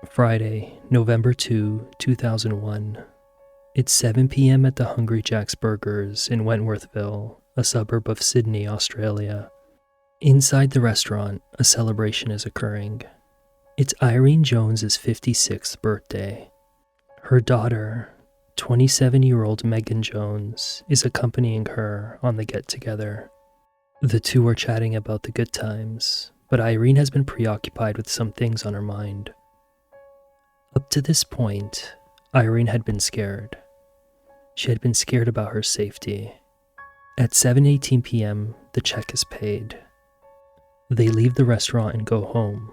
Friday, November 2001. It's 7 p.m. at the Hungry Jack's Burgers in Wentworthville, a suburb of Sydney, Australia. Inside the restaurant, a celebration is occurring. It's Irene Jones' 56th birthday. Her daughter, 27-year-old Megan Jones, is accompanying her on the get-together. The two are chatting about the good times, but Irene has been preoccupied with some things on her mind. Up to this point, Irene had been scared. She had been scared about her safety. At 7:18 p.m., the check is paid. They leave the restaurant and go home,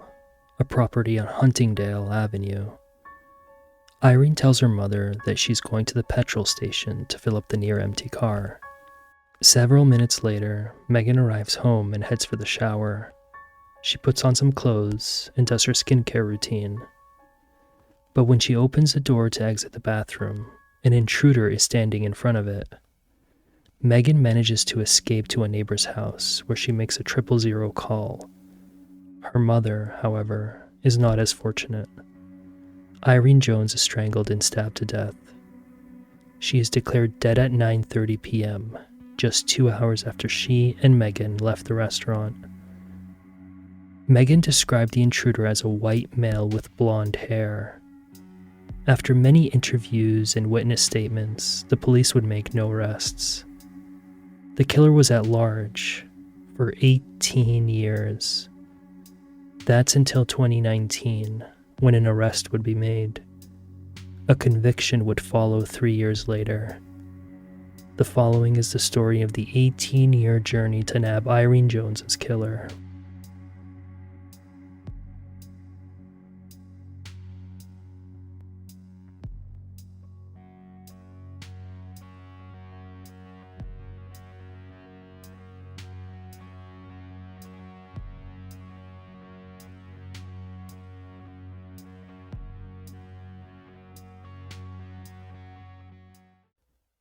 a property on Huntingdale Avenue. Irene tells her mother that she's going to the petrol station to fill up the near-empty car. Several minutes later, Megan arrives home and heads for the shower. She puts on some clothes and does her skincare routine. But when she opens the door to exit the bathroom, an intruder is standing in front of it. Megan manages to escape to a neighbor's house where she makes a 000 call. Her mother, however, is not as fortunate. Irene Jones is strangled and stabbed to death. She is declared dead at 9:30 p.m., just 2 hours after she and Megan left the restaurant. Megan described the intruder as a white male with blonde hair. After many interviews and witness statements, the police would make no arrests. The killer was at large for 18 years. That's until 2019, when an arrest would be made. A conviction would follow 3 years later. The following is the story of the 18-year journey to nab Irene Jones' killer.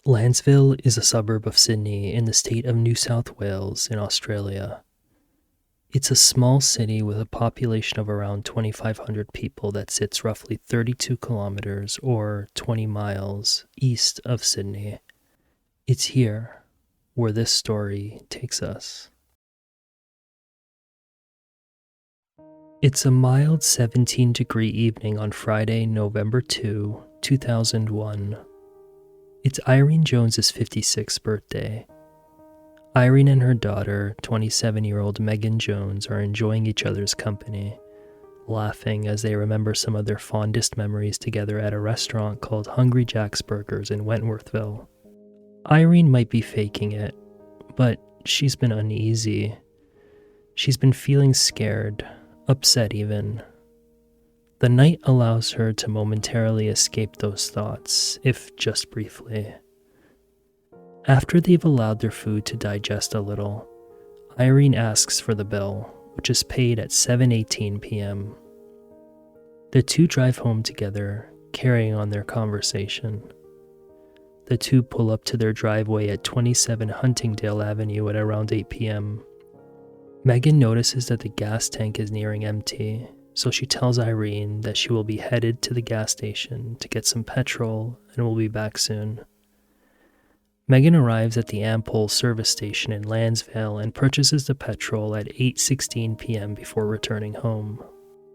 Lansvale is a suburb of Sydney in the state of New South Wales in Australia. It's a small city with a population of around 2,500 people that sits roughly 32 kilometers or 20 miles east of Sydney. It's here where this story takes us. It's a mild 17-degree evening on Friday, November 2, 2001. It's Irene Jones' 56th birthday. Irene and her daughter, 27-year-old Megan Jones, are enjoying each other's company, laughing as they remember some of their fondest memories together at a restaurant called Hungry Jack's Burgers in Wentworthville. Irene might be faking it, but she's been uneasy. She's been feeling scared, upset even. The night allows her to momentarily escape those thoughts, if just briefly. After they've allowed their food to digest a little, Irene asks for the bill, which is paid at 7:18 p.m. The two drive home together, carrying on their conversation. The two pull up to their driveway at 27 Huntingdale Avenue at around 8 p.m. Megan notices that the gas tank is nearing empty, so she tells Irene that she will be headed to the gas station to get some petrol and will be back soon. Megan arrives at the Ampol service station in Lansvale and purchases the petrol at 8:16 p.m. before returning home.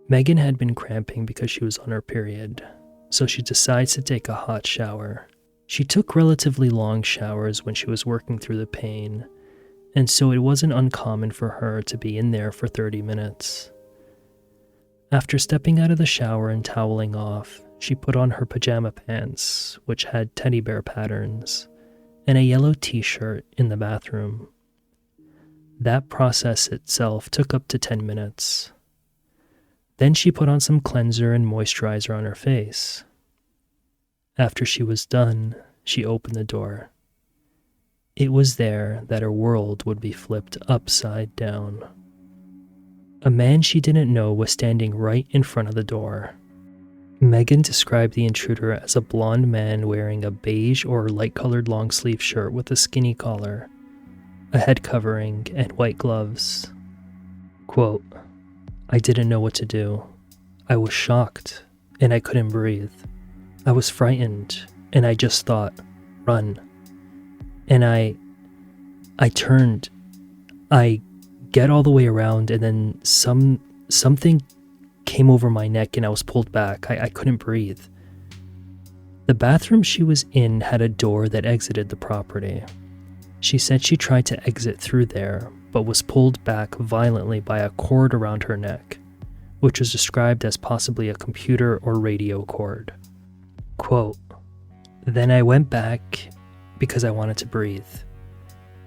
Megan had been cramping because she was on her period, so she decides to take a hot shower. She took relatively long showers when she was working through the pain, and so it wasn't uncommon for her to be in there for 30 minutes. After stepping out of the shower and toweling off, she put on her pajama pants, which had teddy bear patterns, and a yellow t-shirt in the bathroom. That process itself took up to 10 minutes. Then she put on some cleanser and moisturizer on her face. After she was done, she opened the door. It was there that her world would be flipped upside down. A man she didn't know was standing right in front of the door. Megan described the intruder as a blonde man wearing a beige or light-colored long-sleeve shirt with a skinny collar, a head covering, and white gloves. Quote, "I didn't know what to do. I was shocked. and I couldn't breathe. I was frightened, and I just thought, run. And I turned. I get all the way around, and then something came over my neck, and I was pulled back. I couldn't breathe. The bathroom she was in had a door that exited the property. She said she tried to exit through there, but was pulled back violently by a cord around her neck, which was described as possibly a computer or radio cord. Quote, "Then I went back because I wanted to breathe,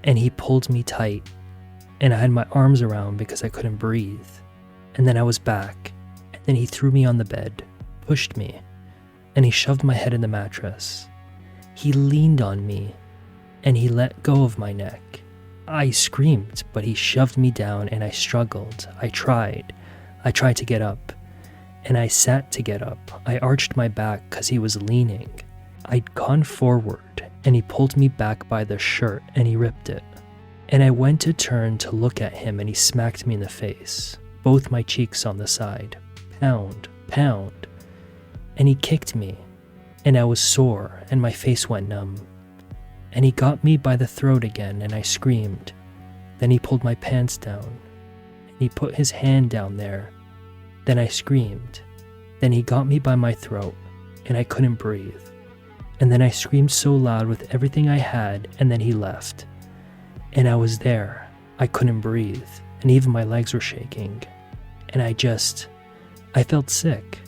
and he pulled me tight, and I had my arms around because I couldn't breathe, and then I was back, and then he threw me on the bed, pushed me, and he shoved my head in the mattress. He leaned on me, and he let go of my neck. I screamed, but he shoved me down, and I struggled. I tried to get up, and I sat to get up. I arched my back because he was leaning. I'd gone forward, and he pulled me back by the shirt, and he ripped it. And I went to turn to look at him, and he smacked me in the face, both my cheeks on the side. Pound, pound. And he kicked me, and I was sore, and my face went numb. And he got me by the throat again, and I screamed. Then he pulled my pants down, and he put his hand down there. Then I screamed. Then he got me by my throat, and I couldn't breathe. And then I screamed so loud with everything I had, and then he left. And I was there. I couldn't breathe, and even my legs were shaking. And I felt sick.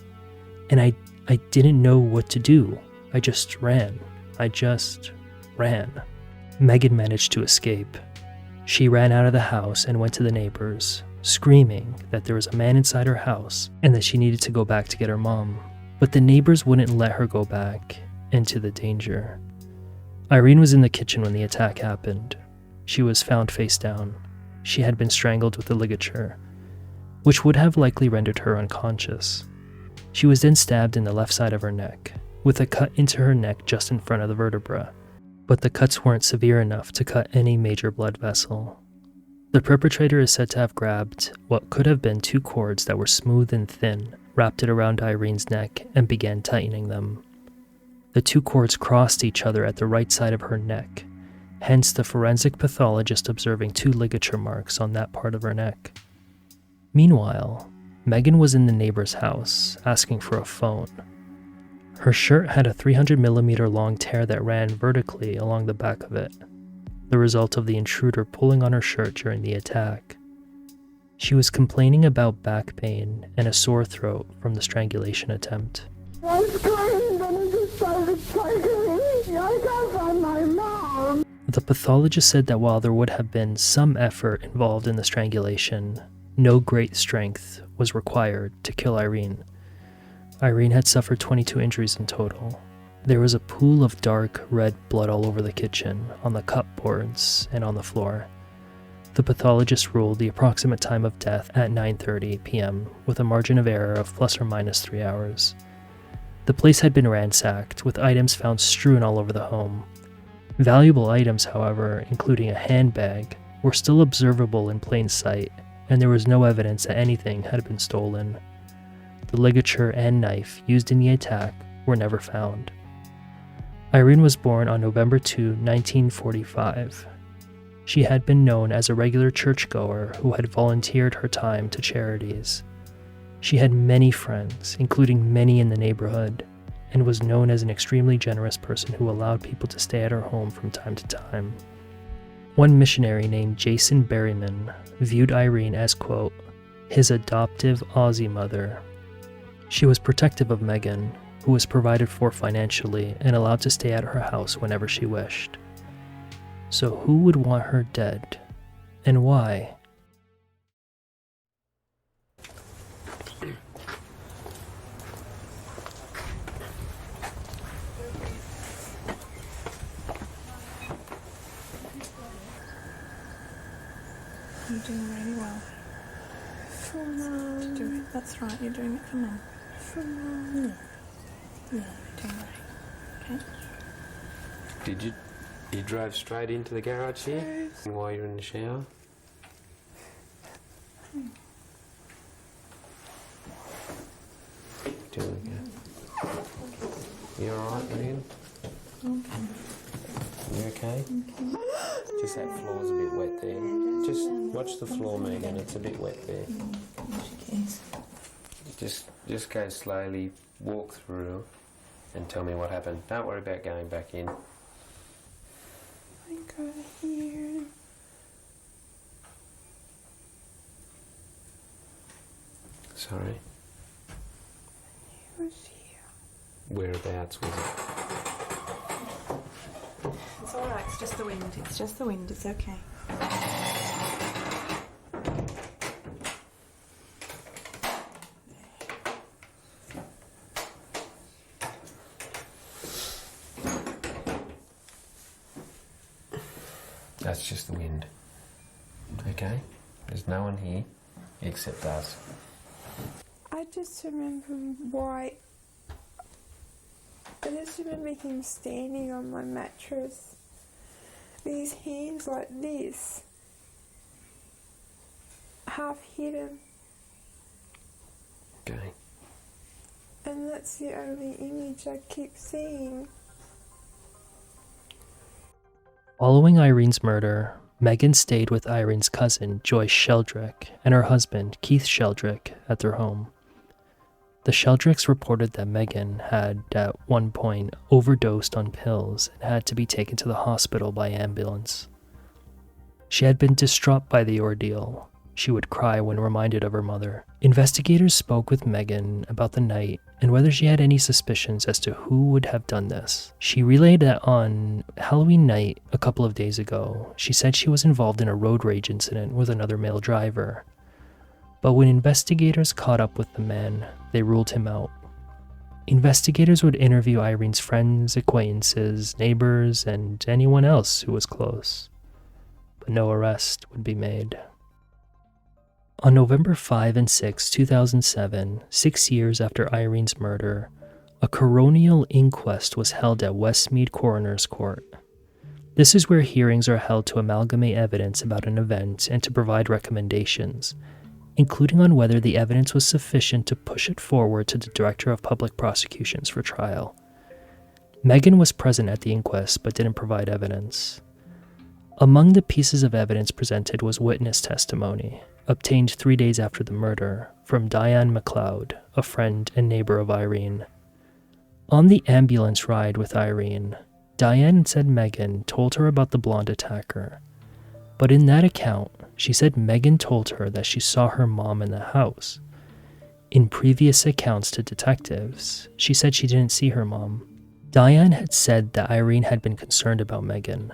And I didn't know what to do. I just ran. Megan managed to escape. She ran out of the house and went to the neighbors, screaming that there was a man inside her house and that she needed to go back to get her mom. But the neighbors wouldn't let her go back into the danger. Irene was in the kitchen when the attack happened. She was found face down. She had been strangled with a ligature, which would have likely rendered her unconscious. She was then stabbed in the left side of her neck, with a cut into her neck just in front of the vertebra, but the cuts weren't severe enough to cut any major blood vessel. The perpetrator is said to have grabbed what could have been two cords that were smooth and thin, wrapped it around Irene's neck, and began tightening them. The two cords crossed each other at the right side of her neck, hence the forensic pathologist observing two ligature marks on that part of her neck. Meanwhile, Megan was in the neighbor's house, asking for a phone. Her shirt had a 300mm long tear that ran vertically along the back of it, the result of the intruder pulling on her shirt during the attack. She was complaining about back pain and a sore throat from the strangulation attempt. I screamed and he just started fighting me. I can't find my mom. The pathologist said that while there would have been some effort involved in the strangulation, no great strength was required to kill Irene. Irene had suffered 22 injuries in total. There was a pool of dark red blood all over the kitchen, on the cupboards, and on the floor. The pathologist ruled the approximate time of death at 9:30 p.m. with a margin of error of plus or minus 3 hours. The place had been ransacked, with items found strewn all over the home. Valuable items, however, including a handbag, were still observable in plain sight, and there was no evidence that anything had been stolen. The ligature and knife used in the attack were never found. Irene was born on November 2, 1945. She had been known as a regular churchgoer who had volunteered her time to charities. She had many friends, including many in the neighborhood, and was known as an extremely generous person who allowed people to stay at her home from time to time. One missionary named Jason Berryman viewed Irene as, quote, his adoptive Aussie mother. She was protective of Megan, who was provided for financially and allowed to stay at her house whenever she wished. So who would want her dead, and why? You're doing really well. For Mom. Do it. That's right, you're doing it for Mum. For Mom. Yeah, you're doing great. Okay? Did you drive straight into the garage here while you're in the shower? Doing good. You alright, Irene? Okay. You okay? Just that floor's a bit wet there. Just watch the floor, Megan. It's a bit wet there. Just go slowly, walk through, and tell me what happened. Don't worry about going back in. I got here. Sorry. He was here. Whereabouts was it? It's alright, it's just the wind. It's just the wind, it's okay. That's just the wind. Okay? There's no one here except us. I just remember him standing on my mattress with his hands like this, half hidden, Okay. and that's the only image I keep seeing. Following Irene's murder, Megan stayed with Irene's cousin, Joyce Sheldrick, and her husband, Keith Sheldrick, at their home. The Sheldricks reported that Megan had, at one point, overdosed on pills and had to be taken to the hospital by ambulance. She had been distraught by the ordeal. She would cry when reminded of her mother. Investigators spoke with Megan about the night and whether she had any suspicions as to who would have done this. She relayed that on Halloween night a couple of days ago, she said she was involved in a road rage incident with another male driver. But when investigators caught up with the man, they ruled him out. Investigators would interview Irene's friends, acquaintances, neighbors, and anyone else who was close. But no arrest would be made. On November 5 and 6, 2007, 6 years after Irene's murder, a coronial inquest was held at Westmead Coroner's Court. This is where hearings are held to amalgamate evidence about an event and to provide recommendations, including on whether the evidence was sufficient to push it forward to the Director of Public Prosecutions for trial. Megan was present at the inquest but didn't provide evidence. Among the pieces of evidence presented was witness testimony, obtained 3 days after the murder, from Diane McLeod, a friend and neighbor of Irene. On the ambulance ride with Irene, Diane said Megan told her about the blonde attacker. But in that account, she said Megan told her that she saw her mom in the house. In previous accounts to detectives, she said she didn't see her mom. Diane had said that Irene had been concerned about Megan.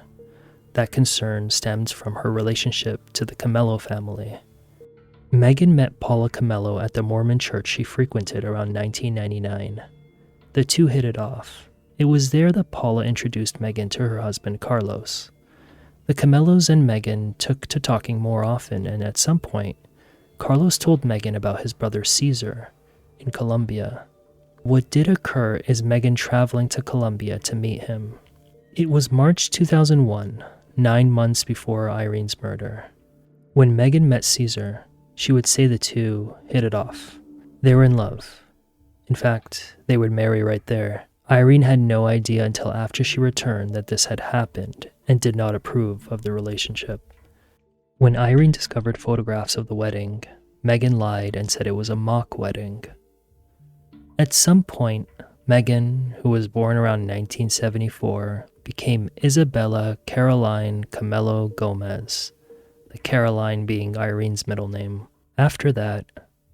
That concern stemmed from her relationship to the Camello family. Megan met Paula Camello at the Mormon church she frequented around 1999. The two hit it off. It was there that Paula introduced Megan to her husband Carlos. The Camellos and Megan took to talking more often, and at some point, Carlos told Megan about his brother Caesar in Colombia. What did occur is Megan traveling to Colombia to meet him. It was March 2001, 9 months before Irene's murder. When Megan met Caesar, she would say the two hit it off. They were in love. In fact, they would marry right there. Irene had no idea until after she returned that this had happened and did not approve of the relationship. When Irene discovered photographs of the wedding, Megan lied and said it was a mock wedding. At some point, Megan, who was born around 1974, became Isabella Caroline Camello Gomez, the Caroline being Irene's middle name. After that,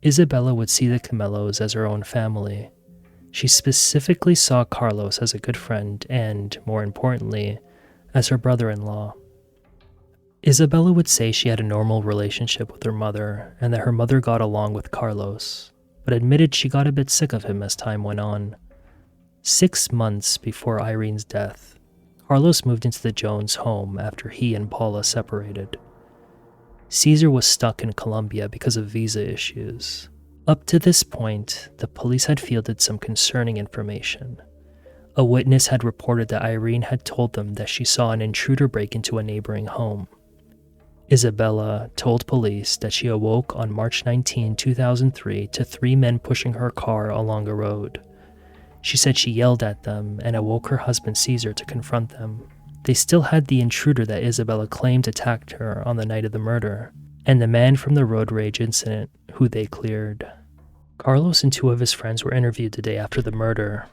Isabella would see the Camellos as her own family. She specifically saw Carlos as a good friend and, more importantly, as her brother-in-law. Isabella would say she had a normal relationship with her mother and that her mother got along with Carlos, but admitted she got a bit sick of him as time went on. 6 months before Irene's death, Carlos moved into the Jones home after he and Paula separated. Caesar was stuck in Colombia because of visa issues. Up to this point, the police had fielded some concerning information. A witness had reported that Irene had told them that she saw an intruder break into a neighboring home. Isabella told police that she awoke on March 19, 2003 to 3 men pushing her car along a road. She said she yelled at them and awoke her husband Caesar to confront them. They still had the intruder that Isabella claimed attacked her on the night of the murder, and the man from the road rage incident who they cleared. Carlos and 2 of his friends were interviewed the day after the murder.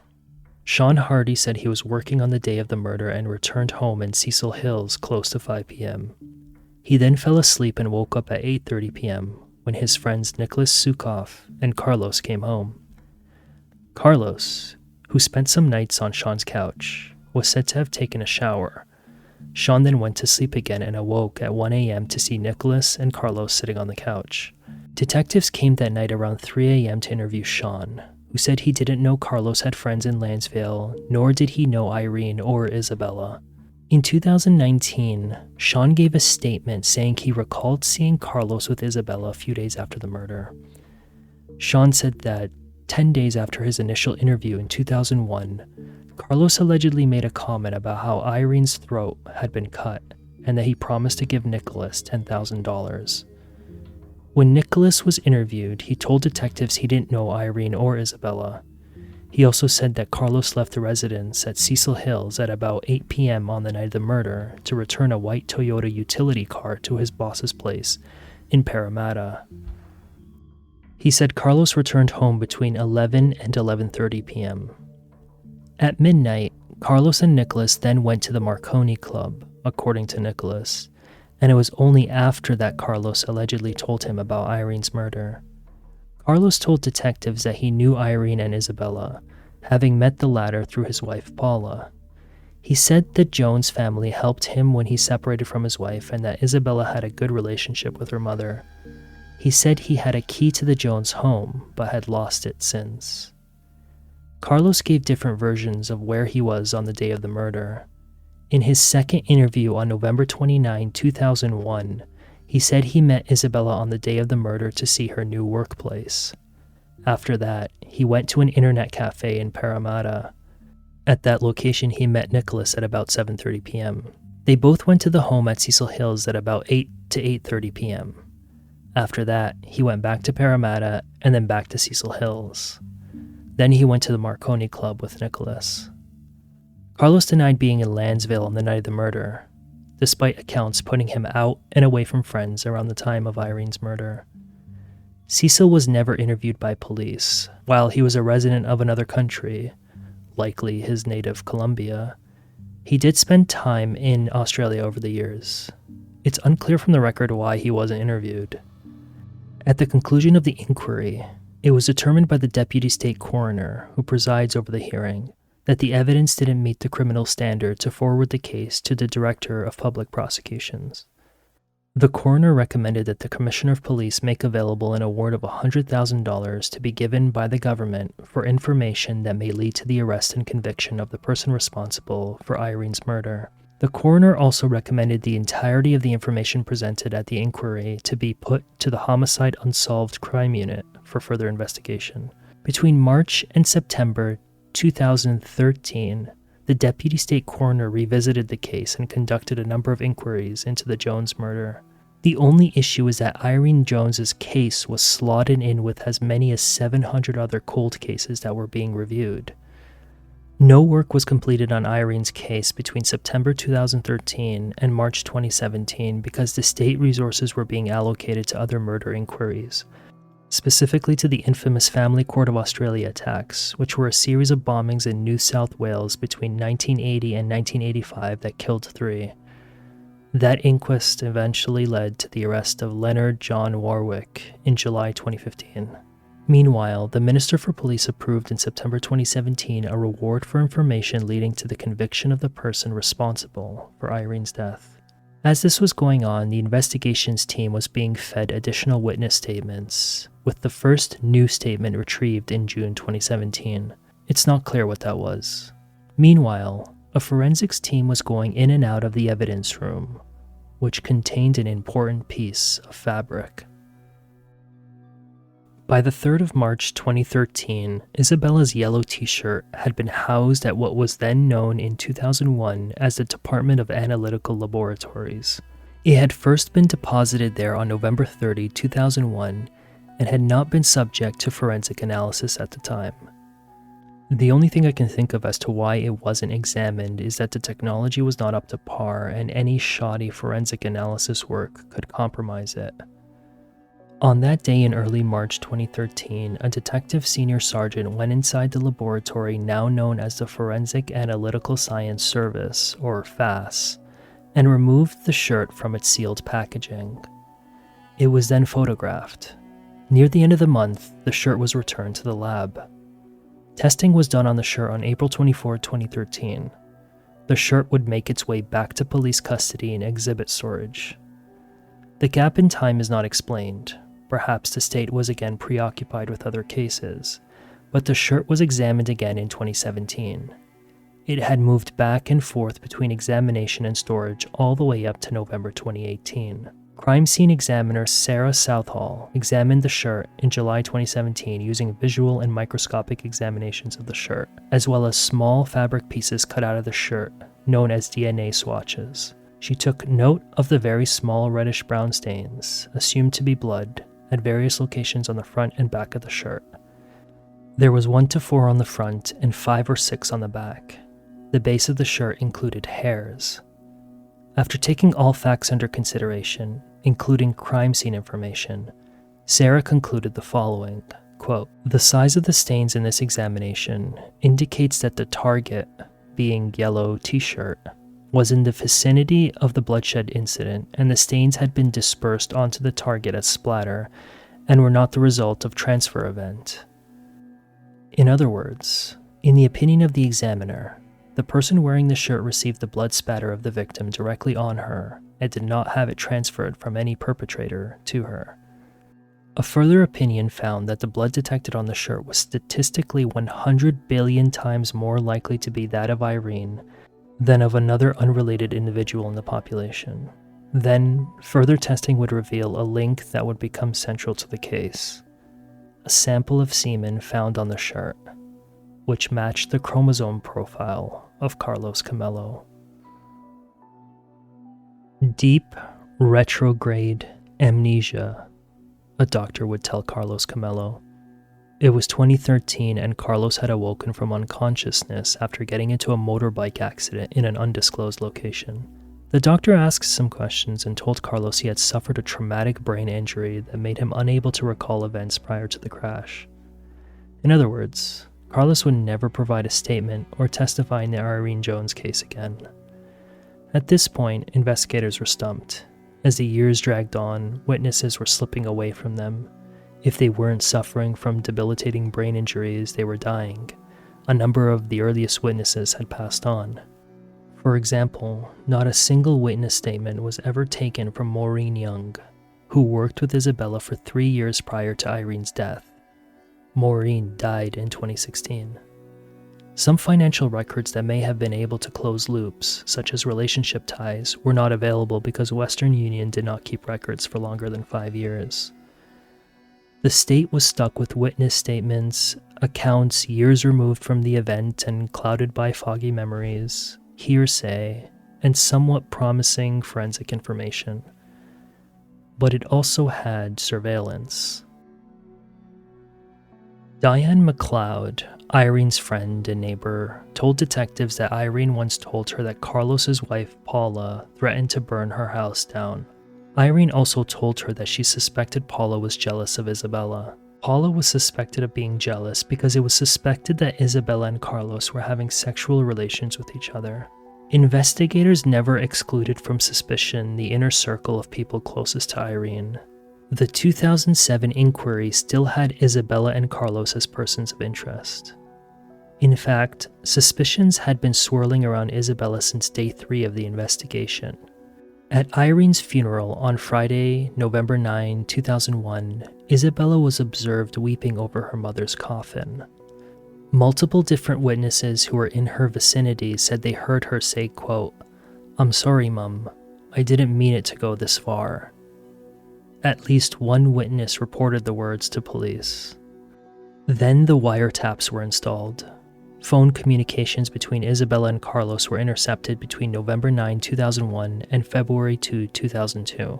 Sean Hardy said he was working on the day of the murder and returned home in Cecil Hills close to 5 p.m. He then fell asleep and woke up at 8:30 p.m. when his friends Nicholas Sukoff and Carlos came home. Carlos, who spent some nights on Sean's couch, was said to have taken a shower. Sean then went to sleep again and awoke at 1 a.m. to see Nicholas and Carlos sitting on the couch. Detectives came that night around 3 a.m. to interview Sean, who said he didn't know Carlos had friends in Lansvale, nor did he know Irene or Isabella. In 2019, Sean gave a statement saying he recalled seeing Carlos with Isabella a few days after the murder. Sean said that 10 days after his initial interview in 2001, Carlos allegedly made a comment about how Irene's throat had been cut and that he promised to give Nicholas $10,000. When Nicholas was interviewed, he told detectives he didn't know Irene or Isabella. He also said that Carlos left the residence at Cecil Hills at about 8 p.m. on the night of the murder to return a white Toyota utility car to his boss's place in Parramatta. He said Carlos returned home between 11 and 11:30 p.m. At midnight, Carlos and Nicholas then went to the Marconi Club, according to Nicholas, and it was only after that Carlos allegedly told him about Irene's murder. Carlos told detectives that he knew Irene and Isabella, having met the latter through his wife Paula. He said the Jones family helped him when he separated from his wife and that Isabella had a good relationship with her mother. He said he had a key to the Jones home, but had lost it since. Carlos gave different versions of where he was on the day of the murder. In his second interview on November 29, 2001, he said he met Isabella on the day of the murder to see her new workplace. After that, he went to an internet cafe in Parramatta. At that location, he met Nicholas at about 7:30 p.m. They both went to the home at Cecil Hills at about 8 to 8:30 p.m. After that, he went back to Parramatta and then back to Cecil Hills. Then he went to the Marconi Club with Nicholas. Carlos denied being in Lansvale on the night of the murder, despite accounts putting him out and away from friends around the time of Irene's murder. Cecil was never interviewed by police. While he was a resident of another country, likely his native Colombia, he did spend time in Australia over the years. It's unclear from the record why he wasn't interviewed. At the conclusion of the inquiry, it was determined by the deputy state coroner, who presides over the hearing, that the evidence didn't meet the criminal standard to forward the case to the Director of Public Prosecutions. The coroner recommended that the Commissioner of Police make available an award of $100,000 to be given by the government for information that may lead to the arrest and conviction of the person responsible for Irene's murder. The coroner also recommended the entirety of the information presented at the inquiry to be put to the Homicide Unsolved Crime Unit for further investigation. Between March and September 2013, the deputy state coroner revisited the case and conducted a number of inquiries into the Jones murder. The only issue is that Irene Jones's case was slotted in with as many as 700 other cold cases that were being reviewed. No work was completed on Irene's case between September 2013 and March 2017 because the state resources were being allocated to other murder inquiries, specifically to the infamous Family Court of Australia attacks, which were a series of bombings in New South Wales between 1980 and 1985 that killed 3. That inquest eventually led to the arrest of Leonard John Warwick in July 2015. Meanwhile, the Minister for Police approved in September 2017 a reward for information leading to the conviction of the person responsible for Irene's death. As this was going on, the investigations team was being fed additional witness statements, with the first new statement retrieved in June 2017. It's not clear what that was. Meanwhile, a forensics team was going in and out of the evidence room, which contained an important piece of fabric. By the 3rd of March 2013, Isabella's yellow t-shirt had been housed at what was then known in 2001 as the Department of Analytical Laboratories. It had first been deposited there on November 30, 2001, and had not been subject to forensic analysis at the time. The only thing I can think of as to why it wasn't examined is that the technology was not up to par and any shoddy forensic analysis work could compromise it. On that day in early March 2013, a detective senior sergeant went inside the laboratory now known as the Forensic Analytical Science Service, or FAS, and removed the shirt from its sealed packaging. It was then photographed. Near the end of the month, the shirt was returned to the lab. Testing was done on the shirt on April 24, 2013. The shirt would make its way back to police custody in exhibit storage. The gap in time is not explained. Perhaps the state was again preoccupied with other cases, but the shirt was examined again in 2017. It had moved back and forth between examination and storage all the way up to November 2018. Crime scene examiner Sarah Southall examined the shirt in July 2017 using visual and microscopic examinations of the shirt, as well as small fabric pieces cut out of the shirt, known as DNA swatches. She took note of the very small reddish-brown stains, assumed to be blood, at various locations on the front and back of the shirt. There was 1 to 4 on the front and 5 or 6 on the back. The base of the shirt included hairs. After taking all facts under consideration, including crime scene information, Sarah concluded the following, quote, "The size of the stains in this examination indicates that the target, being yellow t-shirt, was in the vicinity of the bloodshed incident and the stains had been dispersed onto the target as splatter and were not the result of transfer event." In other words, in the opinion of the examiner, the person wearing the shirt received the blood spatter of the victim directly on her and did not have it transferred from any perpetrator to her. A further opinion found that the blood detected on the shirt was statistically 100 billion times more likely to be that of Irene than of another unrelated individual in the population. Then, further testing would reveal a link that would become central to the case: a sample of semen found on the shirt, which matched the chromosome profile of Carlos Camello. Deep retrograde amnesia, a doctor would tell Carlos Camello. It was 2013 and Carlos had awoken from unconsciousness after getting into a motorbike accident in an undisclosed location. The doctor asked some questions and told Carlos he had suffered a traumatic brain injury that made him unable to recall events prior to the crash. In other words, Carlos would never provide a statement or testify in the Irene Jones case again. At this point, investigators were stumped. As the years dragged on, witnesses were slipping away from them. If they weren't suffering from debilitating brain injuries, they were dying. A number of the earliest witnesses had passed on. For example, not a single witness statement was ever taken from Maureen Young, who worked with Isabella for 3 years prior to Irene's death. Maureen died in 2016. Some financial records that may have been able to close loops, such as relationship ties, were not available because Western Union did not keep records for longer than 5 years. The state was stuck with witness statements, accounts years removed from the event and clouded by foggy memories, hearsay, and somewhat promising forensic information. But it also had surveillance. Diane McLeod, Irene's friend and neighbor, told detectives that Irene once told her that Carlos's wife Paula threatened to burn her house down. Irene also told her that she suspected Paula was jealous of Isabella. Paula was suspected of being jealous because it was suspected that Isabella and Carlos were having sexual relations with each other. Investigators never excluded from suspicion the inner circle of people closest to Irene. The 2007 inquiry still had Isabella and Carlos as persons of interest. In fact, suspicions had been swirling around Isabella since day 3 of the investigation. At Irene's funeral on Friday, November 9, 2001, Isabella was observed weeping over her mother's coffin. Multiple different witnesses who were in her vicinity said they heard her say, quote, "I'm sorry, Mum. I didn't mean it to go this far." At least one witness reported the words to police. Then the wiretaps were installed. Phone communications between Isabella and Carlos were intercepted between November 9, 2001 and February 2, 2002.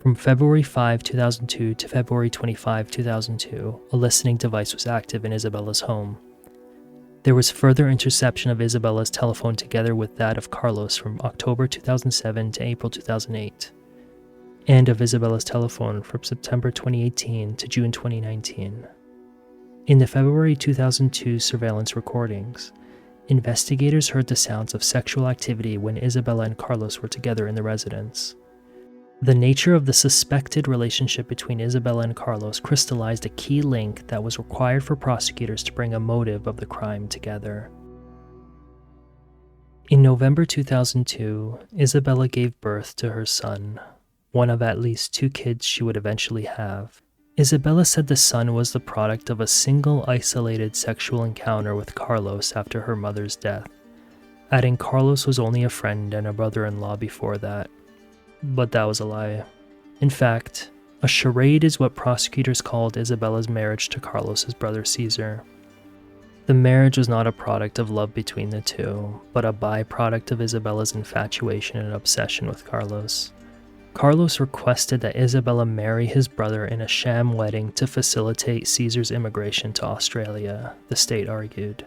From February 5, 2002 to February 25, 2002, a listening device was active in Isabella's home. There was further interception of Isabella's telephone together with that of Carlos from October 2007 to April 2008, and of Isabella's telephone from September 2018 to June 2019. In the February 2002 surveillance recordings, investigators heard the sounds of sexual activity when Isabella and Carlos were together in the residence. The nature of the suspected relationship between Isabella and Carlos crystallized a key link that was required for prosecutors to bring a motive of the crime together. In November 2002, Isabella gave birth to her son, one of at least 2 kids she would eventually have. Isabella said the son was the product of a single isolated sexual encounter with Carlos after her mother's death, adding Carlos was only a friend and a brother-in-law before that. But that was a lie. In fact, a charade is what prosecutors called Isabella's marriage to Carlos's brother Caesar. The marriage was not a product of love between the two, but a byproduct of Isabella's infatuation and obsession with Carlos. Carlos requested that Isabella marry his brother in a sham wedding to facilitate Caesar's immigration to Australia, the state argued.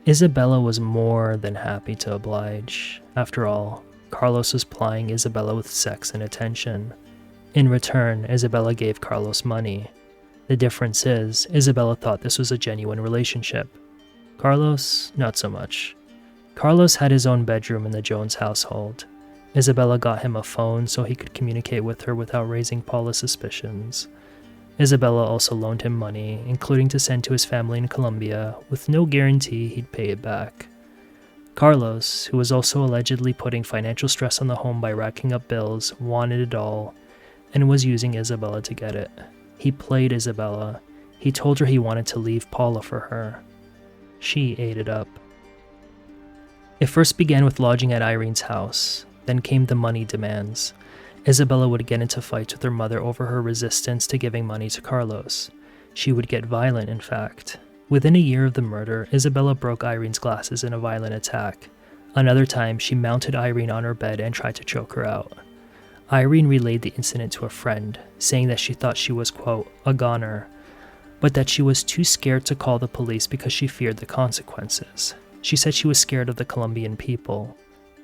Isabella was more than happy to oblige. After all, Carlos was plying Isabella with sex and attention. In return, Isabella gave Carlos money. The difference is, Isabella thought this was a genuine relationship. Carlos, not so much. Carlos had his own bedroom in the Jones household. Isabella got him a phone so he could communicate with her without raising Paula's suspicions. Isabella also loaned him money, including to send to his family in Colombia, with no guarantee he'd pay it back. Carlos, who was also allegedly putting financial stress on the home by racking up bills, wanted it all, and was using Isabella to get it. He played Isabella. He told her he wanted to leave Paula for her. She ate it up. It first began with lodging at Irene's house, then came the money demands. Isabella would get into fights with her mother over her resistance to giving money to Carlos. She would get violent, in fact. Within a year of the murder, Isabella broke Irene's glasses in a violent attack. Another time, she mounted Irene on her bed and tried to choke her out. Irene relayed the incident to a friend, saying that she thought she was, quote, a goner, but that she was too scared to call the police because she feared the consequences. She said she was scared of the Colombian people.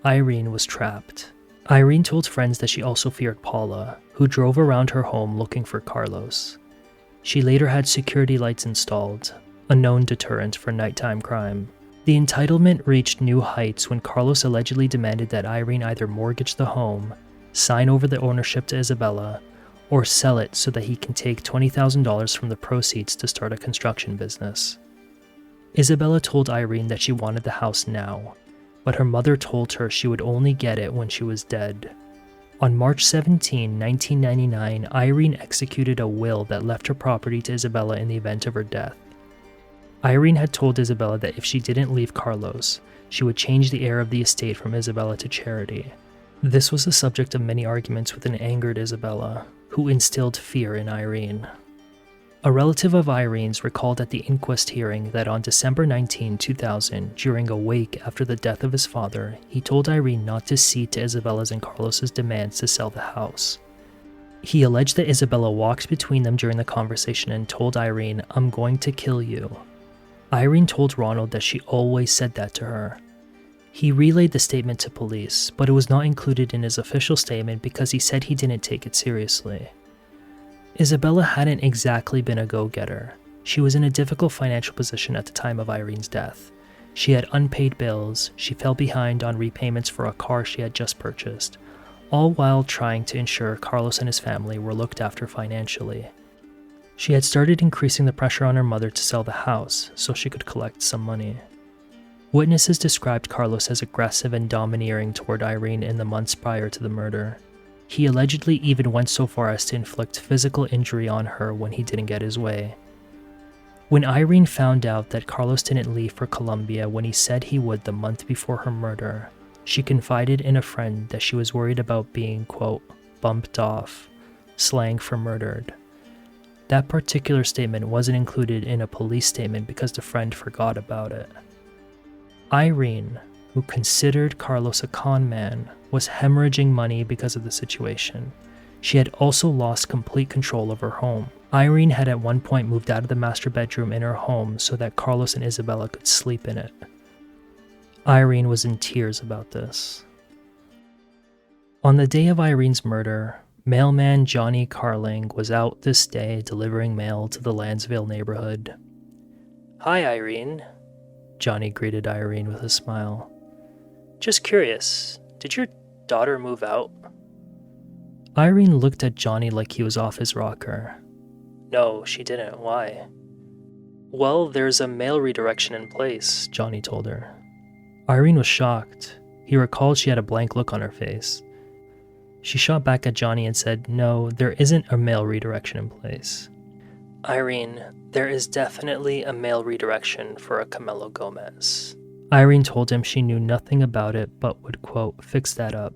Irene was trapped. Irene told friends that she also feared Paula, who drove around her home looking for Carlos. She later had security lights installed, a known deterrent for nighttime crime. The entitlement reached new heights when Carlos allegedly demanded that Irene either mortgage the home, sign over the ownership to Isabella, or sell it so that he can take $20,000 from the proceeds to start a construction business. Isabella told Irene that she wanted the house now, but her mother told her she would only get it when she was dead. On March 17, 1999, Irene executed a will that left her property to Isabella in the event of her death. Irene had told Isabella that if she didn't leave Carlos, she would change the heir of the estate from Isabella to Charity. This was the subject of many arguments with an angered Isabella, who instilled fear in Irene. A relative of Irene's recalled at the inquest hearing that on December 19, 2000, during a wake after the death of his father, he told Irene not to cede to Isabella's and Carlos's demands to sell the house. He alleged that Isabella walked between them during the conversation and told Irene, "I'm going to kill you." Irene told Ronald that she always said that to her. He relayed the statement to police, but it was not included in his official statement because he said he didn't take it seriously. Isabella hadn't exactly been a go-getter. She was in a difficult financial position at the time of Irene's death. She had unpaid bills, she fell behind on repayments for a car she had just purchased, all while trying to ensure Carlos and his family were looked after financially. She had started increasing the pressure on her mother to sell the house so she could collect some money. Witnesses described Carlos as aggressive and domineering toward Irene in the months prior to the murder. He allegedly even went so far as to inflict physical injury on her when he didn't get his way. When Irene found out that Carlos didn't leave for Colombia when he said he would the month before her murder, she confided in a friend that she was worried about being, quote, bumped off, slang for murdered. That particular statement wasn't included in a police statement because the friend forgot about it. Irene, who considered Carlos a con man, was hemorrhaging money because of the situation. She had also lost complete control of her home. Irene had at one point moved out of the master bedroom in her home so that Carlos and Isabella could sleep in it. Irene was in tears about this. On the day of Irene's murder, mailman Johnny Carling was out this day delivering mail to the Lansvale neighborhood. "Hi, Irene," Johnny greeted Irene with a smile. "Just curious, did your daughter move out?" Irene looked at Johnny like he was off his rocker. "No, she didn't. Why?" "Well, there's a mail redirection in place," Johnny told her. Irene was shocked. He recalled she had a blank look on her face. She shot back at Johnny and said, "No, there isn't a mail redirection in place." "Irene, there is definitely a mail redirection for a Camilo Gomez." Irene told him she knew nothing about it but would, quote, "fix that up."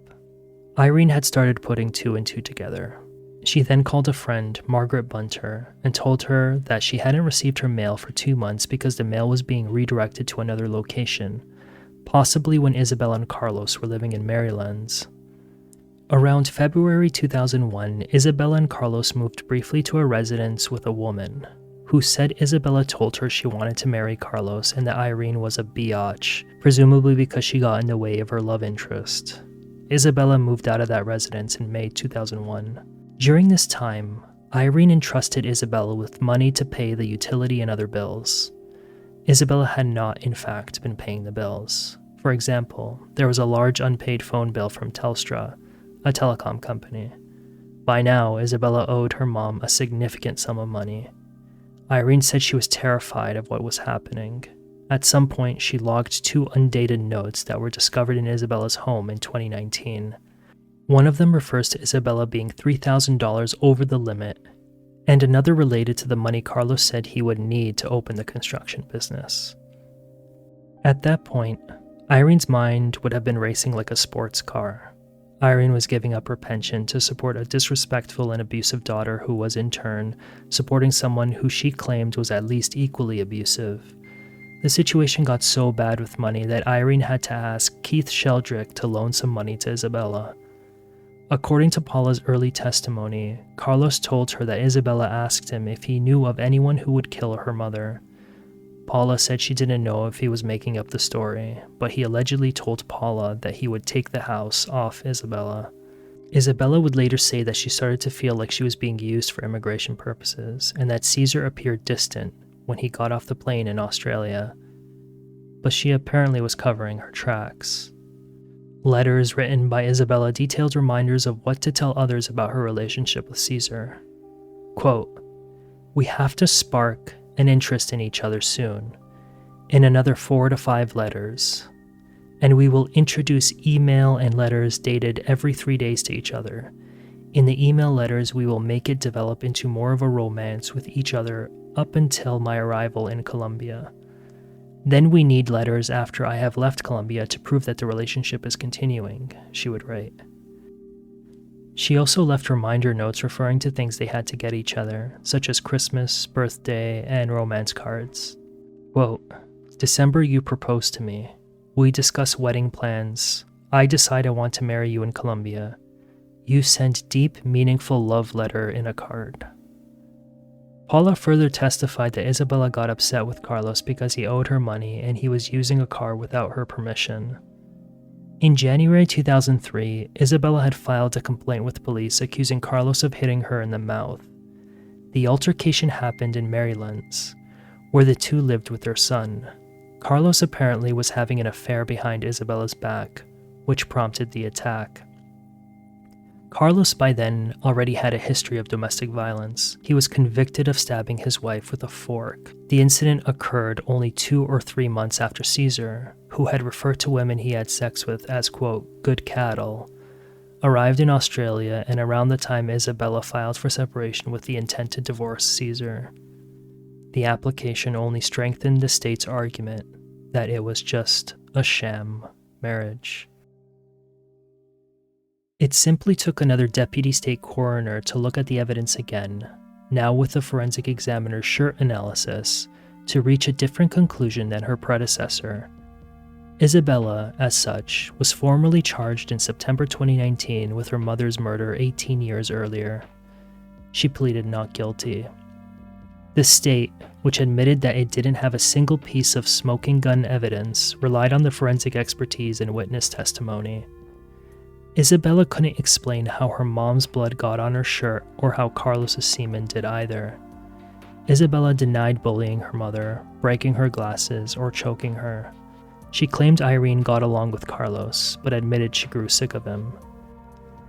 Irene had started putting two and two together. She then called a friend, Margaret Bunter, and told her that she hadn't received her mail for 2 months because the mail was being redirected to another location, possibly when Isabella and Carlos were living in Maryland's. Around February 2001, Isabella and Carlos moved briefly to a residence with a woman, who said Isabella told her she wanted to marry Carlos and that Irene was a biatch, presumably because she got in the way of her love interest. Isabella moved out of that residence in May 2001. During this time, Irene entrusted Isabella with money to pay the utility and other bills. Isabella had not, in fact, been paying the bills. For example, there was a large unpaid phone bill from Telstra, a telecom company. By now, Isabella owed her mom a significant sum of money. Irene said she was terrified of what was happening. At some point, she logged 2 undated notes that were discovered in Isabella's home in 2019. One of them refers to Isabella being $3,000 over the limit, and another related to the money Carlos said he would need to open the construction business. At that point, Irene's mind would have been racing like a sports car. Irene was giving up her pension to support a disrespectful and abusive daughter who was, in turn, supporting someone who she claimed was at least equally abusive. The situation got so bad with money that Irene had to ask Keith Sheldrick to loan some money to Isabella. According to Paula's early testimony, Carlos told her that Isabella asked him if he knew of anyone who would kill her mother. Paula said she didn't know if he was making up the story, but he allegedly told Paula that he would take the house off Isabella. Isabella would later say that she started to feel like she was being used for immigration purposes, and that Caesar appeared distant when he got off the plane in Australia. But she apparently was covering her tracks. Letters written by Isabella detailed reminders of what to tell others about her relationship with Caesar. Quote, "We have to spark an interest in each other soon, in another 4 to 5 letters, and we will introduce email and letters dated every 3 days to each other. In the email letters, we will make it develop into more of a romance with each other up until my arrival in Colombia. Then we need letters after I have left Colombia to prove that the relationship is continuing," she would write. She also left reminder notes referring to things they had to get each other, such as Christmas, birthday, and romance cards. Quote, "December you propose to me. We discuss wedding plans. I decide I want to marry you in Colombia. You send deep, meaningful love letter in a card." Paula further testified that Isabella got upset with Carlos because he owed her money and he was using a car without her permission. In January 2003, Isabella had filed a complaint with police accusing Carlos of hitting her in the mouth. The altercation happened in Maryland's, where the two lived with their son. Carlos apparently was having an affair behind Isabella's back, which prompted the attack. Carlos by then already had a history of domestic violence. He was convicted of stabbing his wife with a fork. The incident occurred only 2 or 3 months after Caesar, who had referred to women he had sex with as, quote, "good cattle," arrived in Australia, and around the time Isabella filed for separation with the intent to divorce Caesar. The application only strengthened the state's argument that it was just a sham marriage. It simply took another deputy state coroner to look at the evidence again, now with the forensic examiner's shirt analysis, to reach a different conclusion than her predecessor. Isabella, as such, was formally charged in September 2019 with her mother's murder 18 years earlier. She pleaded not guilty. The state, which admitted that it didn't have a single piece of smoking gun evidence, relied on the forensic expertise and witness testimony. Isabella couldn't explain how her mom's blood got on her shirt or how Carlos's semen did either. Isabella denied bullying her mother, breaking her glasses, or choking her. She claimed Irene got along with Carlos, but admitted she grew sick of him.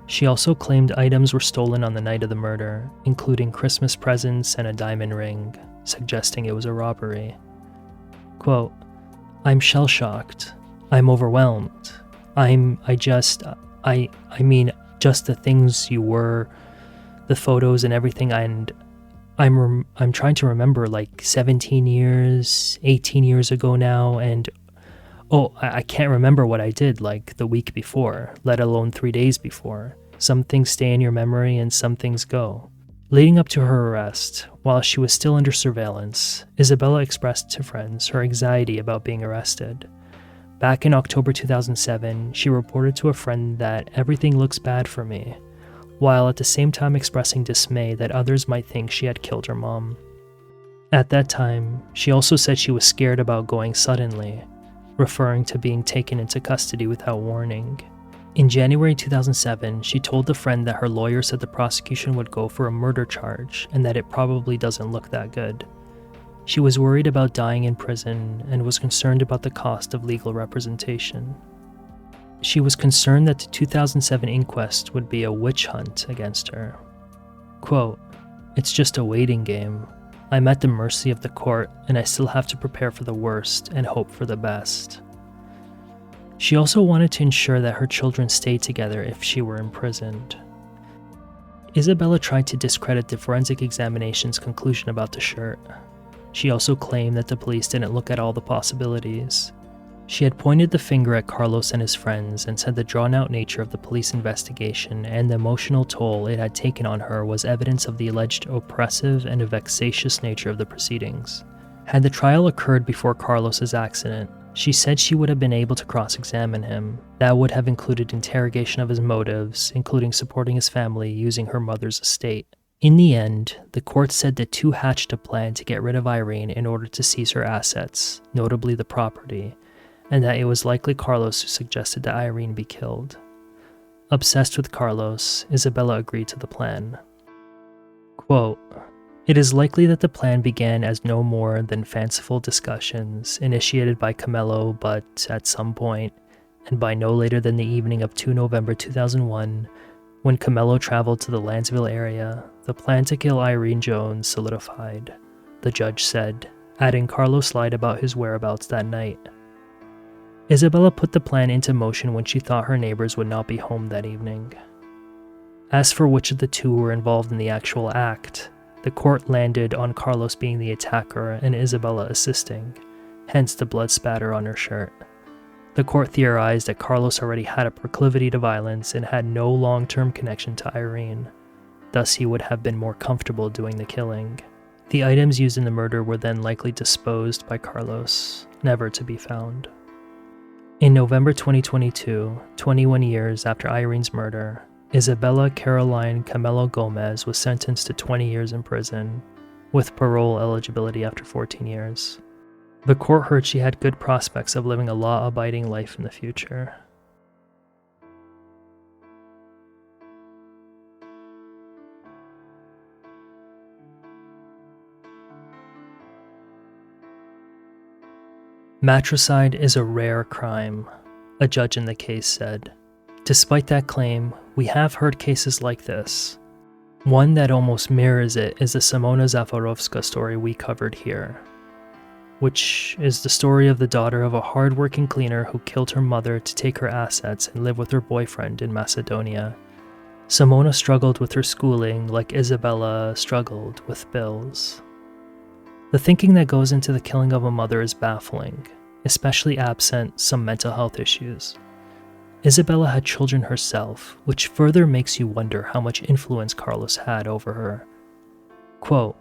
She also claimed items were stolen on the night of the murder, including Christmas presents and a diamond ring, suggesting it was a robbery. Quote, "I'm shell-shocked. I'm overwhelmed. I mean, just the things you were, the photos and everything, and I'm trying to remember like 17 years, 18 years ago now, and I can't remember what I did like the week before, let alone 3 days before. Some things stay in your memory and some things go." Leading up to her arrest, while she was still under surveillance, Isabella expressed to friends her anxiety about being arrested. Back in October 2007, she reported to a friend that everything looks bad for me, while at the same time expressing dismay that others might think she had killed her mom. At that time, she also said she was scared about going suddenly, referring to being taken into custody without warning. In January 2007, she told a friend that her lawyer said the prosecution would go for a murder charge and that it probably doesn't look that good. She was worried about dying in prison and was concerned about the cost of legal representation. She was concerned that the 2007 inquest would be a witch hunt against her. Quote, "It's just a waiting game. I'm at the mercy of the court, and I still have to prepare for the worst and hope for the best." She also wanted to ensure that her children stayed together if she were imprisoned. Isabella tried to discredit the forensic examination's conclusion about the shirt. She also claimed that the police didn't look at all the possibilities. She had pointed the finger at Carlos and his friends and said the drawn-out nature of the police investigation and the emotional toll it had taken on her was evidence of the alleged oppressive and vexatious nature of the proceedings. Had the trial occurred before Carlos's accident, she said she would have been able to cross-examine him. That would have included interrogation of his motives, including supporting his family using her mother's estate. In the end, the court said the two hatched a plan to get rid of Irene in order to seize her assets, notably the property, and that it was likely Carlos who suggested that Irene be killed. Obsessed with Carlos, Isabella agreed to the plan. Quote, "It is likely that the plan began as no more than fanciful discussions initiated by Camillo, but at some point, and by no later than the evening of 2 November 2001, when Camillo traveled to the Lansvale area, the plan to kill Irene Jones solidified," the judge said, adding Carlos lied about his whereabouts that night. Isabella put the plan into motion when she thought her neighbors would not be home that evening. As for which of the two were involved in the actual act, the court landed on Carlos being the attacker and Isabella assisting, hence the blood spatter on her shirt. The court theorized that Carlos already had a proclivity to violence and had no long-term connection to Irene, thus he would have been more comfortable doing the killing. The items used in the murder were then likely disposed by Carlos, never to be found. In November 2022, 21 years after Irene's murder, Isabella Caroline Camelo Gomez was sentenced to 20 years in prison, with parole eligibility after 14 years. The court heard she had good prospects of living a law-abiding life in the future. Matricide is a rare crime, a judge in the case said. Despite that claim, we have heard cases like this. One that almost mirrors it is the Simona Zafarowska story we covered here, which is the story of the daughter of a hard-working cleaner who killed her mother to take her assets and live with her boyfriend in Macedonia. Simona struggled with her schooling like Isabella struggled with bills. The thinking that goes into the killing of a mother is baffling, especially absent some mental health issues. Isabella had children herself, which further makes you wonder how much influence Carlos had over her. Quote,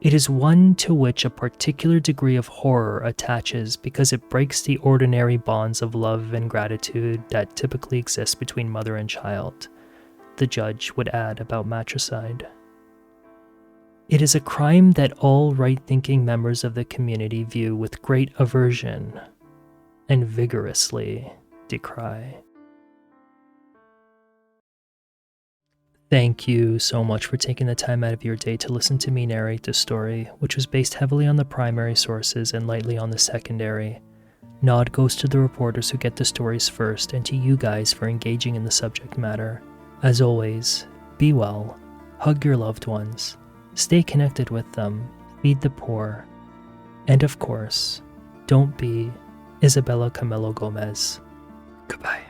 It is one to which a particular degree of horror attaches because it breaks the ordinary bonds of love and gratitude that typically exist between mother and child, the judge would add about matricide. It is a crime that all right-thinking members of the community view with great aversion and vigorously decry. Thank you so much for taking the time out of your day to listen to me narrate this story, which was based heavily on the primary sources and lightly on the secondary. Nod goes to the reporters who get the stories first and to you guys for engaging in the subject matter. As always, be well, hug your loved ones, stay connected with them, feed the poor, and of course, don't be Isabella Camelo Gomez. Goodbye.